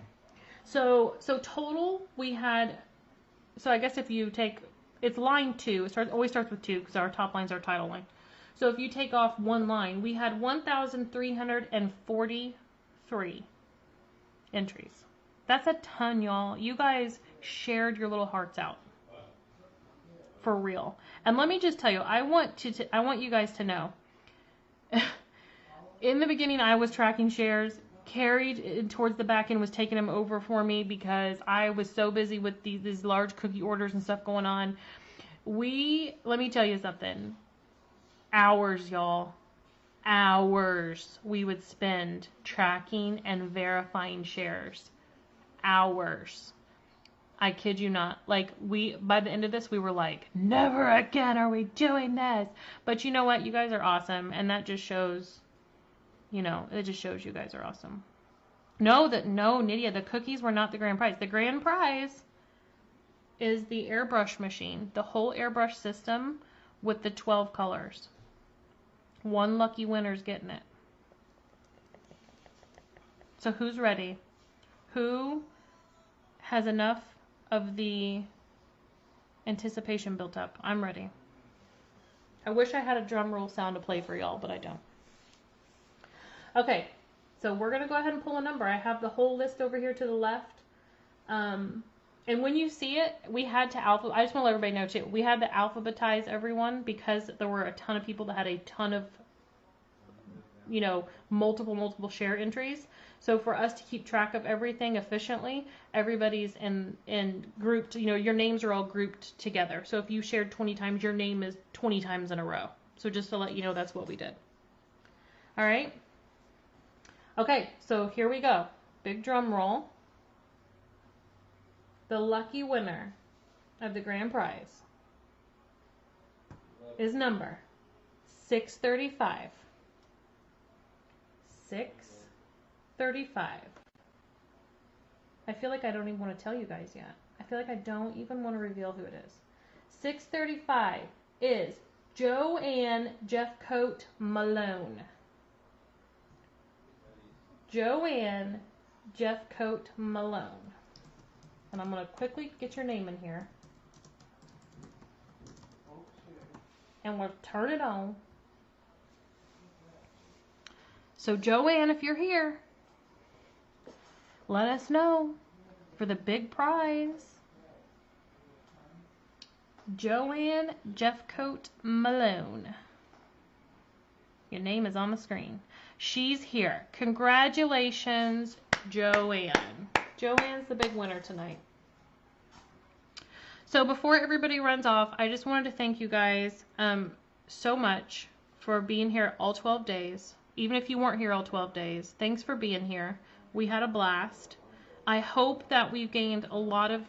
So total we had, so I guess if you take, it's line 2. It always starts with 2 because our top line's our title line. So if you take off one line, we had 1,343 entries. That's a ton, y'all. You guys shared your little hearts out. For real. And let me just tell you, I want you guys to know. In the beginning, I was tracking shares. Carrie, towards the back end, was taking them over for me because I was so busy with these large cookie orders and stuff going on. Let me tell you something. Hours, y'all. Hours we would spend tracking and verifying shares. Hours. I kid you not. Like, by the end of this, we were like, never again are we doing this. But you know what? You guys are awesome. And that just shows, it just shows you guys are awesome. No, Nydia, the cookies were not the grand prize. The grand prize is the airbrush machine. The whole airbrush system with the 12 colors. One lucky winner's getting it. So who's ready? Who has enough of the anticipation built up? I'm ready. I wish I had a drum roll sound to play for y'all, but I don't. Okay, so we're going to go ahead and pull a number. I have the whole list over here to the left. And when you see it, we had to I just want to let everybody know too, we had to alphabetize everyone because there were a ton of people that had a ton of, multiple share entries. So for us to keep track of everything efficiently, everybody's in grouped, your names are all grouped together. So if you shared 20 times, your name is 20 times in a row. So just to let you know, that's what we did. All right. Okay, so here we go. Big drum roll. The lucky winner of the grand prize is number 635. 635. I feel like I don't even want to tell you guys yet. I feel like I don't even want to reveal who it is. 635 is Joanne Jeffcoat Malone. Joanne Jeffcoat Malone. And I'm going to quickly get your name in here. And we'll turn it on. So Joanne, if you're here, let us know for the big prize. Joanne Jeffcoat Malone. Your name is on the screen. She's here. Congratulations, Joanne. Joanne's the big winner tonight. So before everybody runs off, I just wanted to thank you guys so much for being here all 12 days. Even if you weren't here all 12 days, thanks for being here. We had a blast. I hope that we've gained a lot of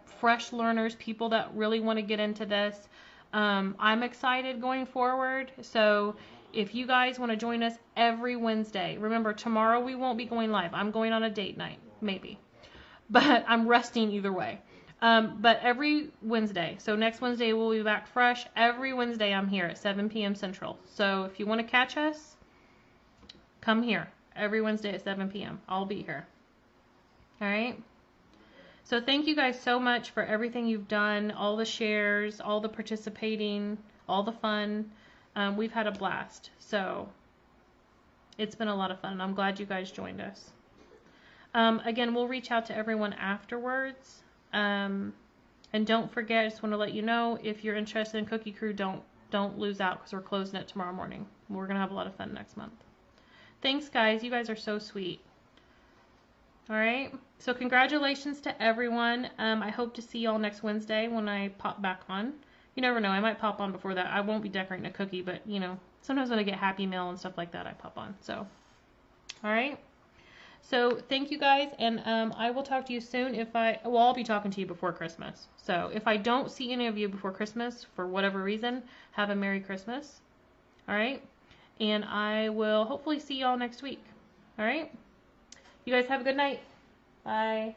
fresh learners, people that really want to get into this. I'm excited going forward. So if you guys want to join us every Wednesday, remember tomorrow we won't be going live. I'm going on a date night, maybe. But I'm resting either way. But every Wednesday, so next Wednesday we'll be back fresh. Every Wednesday I'm here at 7 p.m. Central. So if you want to catch us, come here. Every Wednesday at 7 p.m. I'll be here. All right? So thank you guys so much for everything you've done, all the shares, all the participating, all the fun. We've had a blast. So it's been a lot of fun. I'm glad you guys joined us. Again, we'll reach out to everyone afterwards. And don't forget, I just want to let you know, if you're interested in Cookie Crew, don't lose out because we're closing it tomorrow morning. We're going to have a lot of fun next month. Thanks, guys. You guys are so sweet. All right. So congratulations to everyone. I hope to see y'all next Wednesday when I pop back on. You never know. I might pop on before that. I won't be decorating a cookie, but, sometimes when I get Happy Mail and stuff like that, I pop on. So, all right. So thank you guys, and I will talk to you soon. I'll be talking to you before Christmas. So if I don't see any of you before Christmas, for whatever reason, have a Merry Christmas. All right? and I will hopefully see y'all next week. All right? You guys have a good night. Bye.